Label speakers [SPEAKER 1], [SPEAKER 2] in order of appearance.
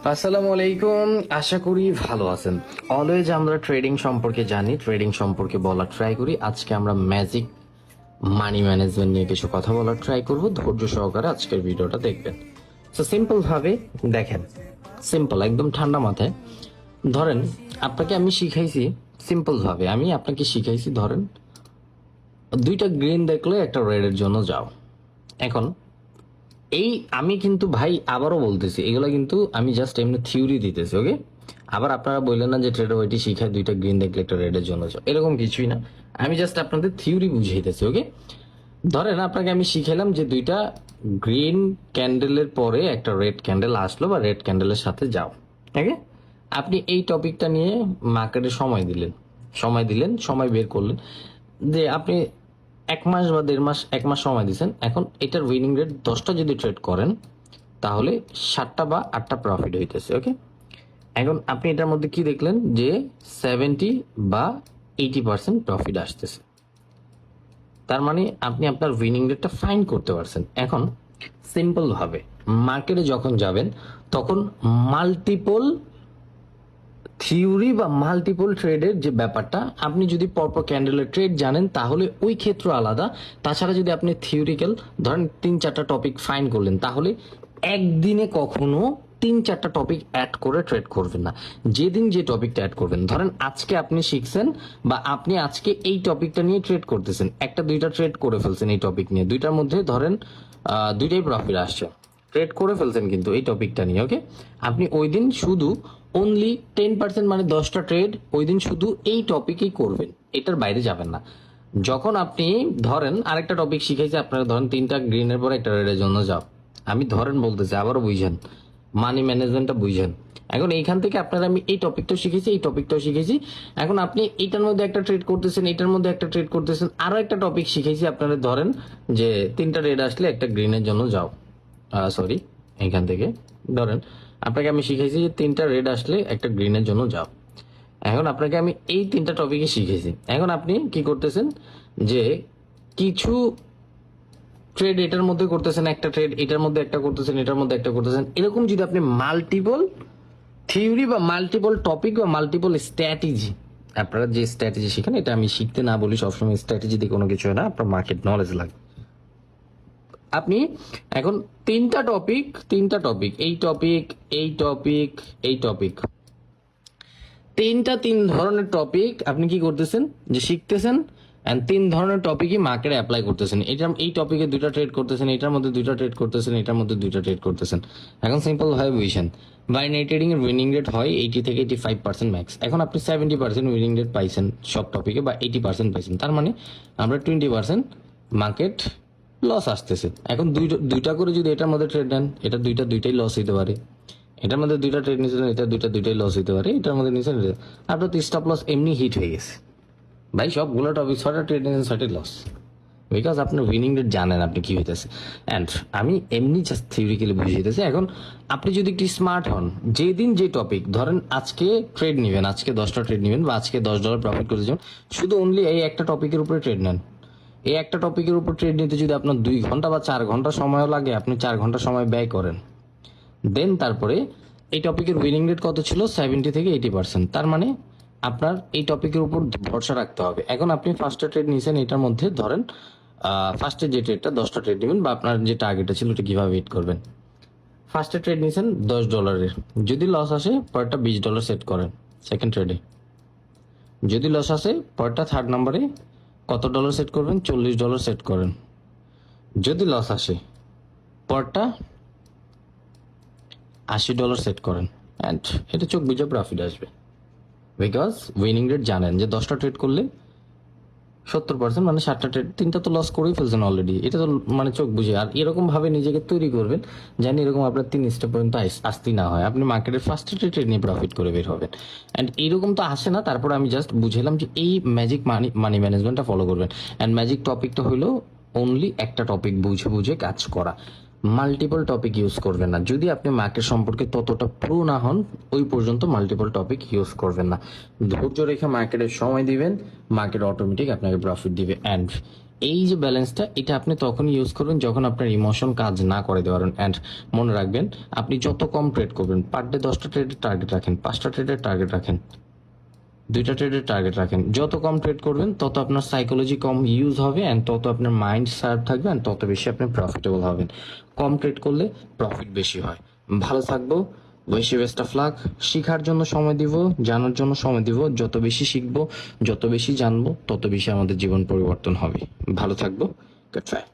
[SPEAKER 1] আসসালামু আলাইকুম, আশা করি ভালো আছেন। অলওয়েজ আমরা ট্রেডিং সম্পর্কে জানি, ট্রেডিং সম্পর্কে বলার ট্রাই করি। আজকে আমরা ম্যাজিক মানি ম্যানেজমেন্ট নিয়ে কিছু কথা বলার ট্রাই করব। ধৈর্য সহকারে আজকের ভিডিওটা দেখবেন। তো সিম্পল ভাবে দেখেন, সিম্পল একদম ঠান্ডা মাথায় ধরেন আপনাকে আমি শিখাইছি, সিম্পল ভাবে আমি আপনাকে শিখাইছি, ধরেন দুইটা গ্রিন দেখলে একটা রেডের জন্য যাও। এখন এই আমি কিন্তু ভাই আবারও বলতেছি, এগুলো কিন্তু আমি জাস্ট এমনি থিওরি দিতেছি, ওকে? আবার আপনারা বললেন না যে ট্রেডার ওইটি শিখায় দুইটা গ্রিন দেখলে একটা রেডের জন্য যাও, এরকম কিছুই না। আমি জাস্ট আপনাদের থিওরি বুঝাইতেছি, ওকে? ধরেন আপনাকে আমি শিখাইলাম যে দুইটা গ্রিন ক্যান্ডেলের পরে একটা রেড ক্যান্ডেল আসলো বা রেড ক্যান্ডেলের সাথে যাও, ওকে? আপনি এই টপিকটা নিয়ে মার্কেটে সময় বের করলেন যে আপনি 1 মাস বা 1.5 মাস, 1 মাস সময় দিচ্ছেন। এখন এটার উইনিং রেট 10টা যদি ট্রেড করেন তাহলে 7টা বা 8টা প্রফিট হইতেছে, ওকে? এখন আপনি এটার মধ্যে কি দেখলেন যে 70 বা 80% প্রফিট আসতেছে। তার মানে আপনি আপনার উইনিং রেটটা ফাইন্ড করতে পারছেন। এখন সিম্পল ভাবে মার্কেটে যখন যাবেন তখন মাল্টিপল থিওরি বা মাল্টিপল ট্রেডের যে ব্যাপারটা, আপনি যদি পরপর ক্যান্ডেলের ট্রেড জানেন তাহলে ওই ক্ষেত্র আলাদা। তাছাড়া যদি আপনি থিওরিক্যাল ধরেন 3-4টা টপিক ফাইন করলেন, তাহলে একদিনে কখনো 3-4টা টপিক অ্যাড করে ট্রেড করবেন না। যেদিন যে টপিকটা অ্যাড করবেন, ধরেন আজকে আপনি শিখছেন বা আপনি আজকে এই টপিকটা নিয়ে ট্রেড করতেছেন, 1-2টা ট্রেড করে ফেলছেন এই টপিক নিয়ে, দুইটার মধ্যে ধরেন দুইটাই প্রফিট আসছে, ট্রেড করে ফেলছেন কিন্তু এই টপিকটা নিয়ে, ওকে? আপনি ওই দিন শুধু অনলি 10% মানে 10টা ট্রেড ওই দিন শুধু এই টপিকেই করবেন, এটার বাইরে যাবেন না। যখন আপনি ধরেন আরেকটা টপিক শিখাইছে আপনারা, ধরেন 3টা গ্রিনের পরে একটা রেডের জন্য যাও, আমি ধরেন বলতেছি, আবারও বুঝেন, মানি ম্যানেজমেন্টটা বুঝেন। এখন এইখান থেকে আপনারা আমি এই টপিকটাও শিখেছি, এই টপিকটাও শিখেছি। এখন আপনি এইটার মধ্যে একটা ট্রেড করতেছেন, এটার মধ্যে একটা ট্রেড করতেছেন, আরো একটা টপিক শিখেছি আপনারা, ধরেন যে 3টা রেড আসলে একটা গ্রিনের জন্য যাও, সরি, এখান থেকে ধরেন আপনাকে আমি শিখেছি যে 3টা রেড আসলে একটা গ্রিনের জন্য যাও। এখন আপনাকে আমি এই 3টা টপিকে শিখেছি। এখন আপনি কি করতেছেন যে কিছু ট্রেড এটার মধ্যে করতেছেন, একটা ট্রেড এটার মধ্যে একটা করতেছেন, এটার মধ্যে একটা করতেছেন। এরকম যদি আপনি মাল্টিপল থিওরি বা মাল্টিপল টপিক বা মাল্টিপল স্ট্র্যাটেজি, আপনারা যে স্ট্র্যাটেজি শিখেন, এটা আমি শিখতে না বলি, সবসময় স্ট্র্যাটেজি দিয়ে কোনো কিছু হয় না, আপনার মার্কেট নলেজ লাগে। আপনি এখন 3টা টপিক এই টপিক 3 ধরনের টপিক আপনি কি করতেছেন যে শিখতেছেন, এন্ড 3 ধরনের টপিকই মার্কেটে অ্যাপ্লাই করতেছেন। এই টপিকে 2টা ট্রেড করতেছেন, এটার মধ্যে 2টা ট্রেড করতেছেন, এটার মধ্যে 2টা ট্রেড করতেছেন। এখন সিম্পল ভাবে বুঝছেন, বাইনারি ট্রেডিং এর উইনিং রেট হয় 80 থেকে 85% ম্যাক্স। এখন আপনি 70% উইনিং রেট পাইছেন সব টপিকে বা 80% পাইছেন, তার মানে আমরা 20% মার্কেট লস আসতেছে। এখন দুইটা করে যদি এটার মধ্যে ট্রেড নেন, এটা দুইটাই লস হইতে পারে। এটার মধ্যে 2টা ট্রেড নিয়েছেন, এটা দুইটাই লস হইতে পারে। এটার মধ্যে নিয়েছেন, আপনার তো স্টপ লস এমনি হিট হয়ে গেছে ভাই। সবগুলো টপিক 6টা ট্রেড নিয়েছেন, 6টাই লস, বিকজ আপনার উইনিং রেট জানেন আপনি কি হইতেছে। অ্যান্ড আমি এমনি জাস্ট থিওরিক্যালি বুঝিয়েছি। এখন আপনি যদি একটু স্মার্ট হন, যেদিন যে টপিক ধরেন আজকে ট্রেড নেবেন, আজকে 10টা ট্রেড নেবেন বা আজকে $10 প্রফিট করে যাবেন, শুধু অনলি এই একটা টপিকের উপরে ট্রেড নেন। এই একটা টপিকের উপর ট্রেড নিতে যদি আপনার 2 ঘন্টা বা 4 ঘন্টা সময়ও লাগে, আপনি 4 ঘন্টা সময় ব্যয় করেন। দেন তারপরে এই টপিকের উইনিং রেট কত ছিল, 70 থেকে 80%। তার মানে আপনার এই টপিকের উপর ভরসা রাখতে হবে। এখন আপনি ফার্স্টে ট্রেড নিয়েছেন, এটার মধ্যে ধরেন ফার্স্টে যে ট্রেডটা 10টা ট্রেড নেবেন বা আপনার যে টার্গেটটা ছিল ওটা কিভাবে হিট করবেন। ফার্স্টে ট্রেড নিয়েছেন $10, যদি লস আসে পরেরটা $20 সেট করেন। সেকেন্ড ট্রেডে যদি লস আসে পরেরটা থার্ড নাম্বারে কত ডলার সেট করবেন, $40 সেট করেন। যদি লস আসে পরেরটা $80 সেট করেন। অ্যান্ড এটা চোখ বুঝে প্রফিট আসবে, বিকজ উইনিং রেট জানেন যে 10টা ট্রেড করলে 70% মানে 7টা ট্রেড, 3টা তো লস করেই ফেলছেন অলরেডি। এটা তো মানে চোখ বুঝে। আর এরকম ভাবে নিজেকে তৈরি করবেন জানি এরকম আপনার 3 স্টেপ পর্যন্ত আসতেই না হয়, আপনি মার্কেটের ফার্স্ট ট্রেড নিয়ে প্রফিট করে বের হবেন। অ্যান্ড এইরকম তো আসে না, তারপর আমি জাস্ট বুঝলাম যে এই ম্যাজিক মানি ম্যানেজমেন্টটা ফলো করবেন। অ্যান্ড ম্যাজিক টপিকটা হলো অনলি একটা টপিক বুঝে বুঝে কাজ করা, মাল্টিপল টপিক ইউজ করবেন না। যদি আপনি মার্কেট সম্পর্কে ততটা প্রো না হন, ওই পর্যন্ত মাল্টিপল টপিক ইউজ করবেন না। ধৈর্য রেখে মার্কেটের সময় দিবেন, মার্কেট অটোমেটিক আপনাকে প্রফিট দিবে। অ্যান্ড এই যে ব্যালেন্সটা, এটা আপনি তখন ইউজ করবেন যখন আপনার ইমোশন কাজ না করে দেওয়ার। অ্যান্ড মনে রাখবেন, আপনি যত কম ট্রেড করবেন, পার ডে 10টা ট্রেডের টার্গেট রাখেন, 5টা ট্রেডের টার্গেট রাখেন, 2টা ট্রেডের টার্গেট রাখেন। যত কম ট্রেড করবেন তত আপনার সাইকোলজি কম ইউজ হবে, অ্যান্ড তত আপনার মাইন্ড শার্প থাকবে, অ্যান্ড তত বেশি আপনি প্রফিটেবল হবেন। কম ট্রেড করলে প্রফিট বেশি হয়। ভালো থাকবো, বেশি বেস্ট অফ লাক। শিখার জন্য সময় দিব, জানার জন্য সময় দিব। যত বেশি শিখবো, যত বেশি জানবো, তত বেশি আমাদের জীবন পরিবর্তন হবে। ভালো থাকবো, গুড বাই।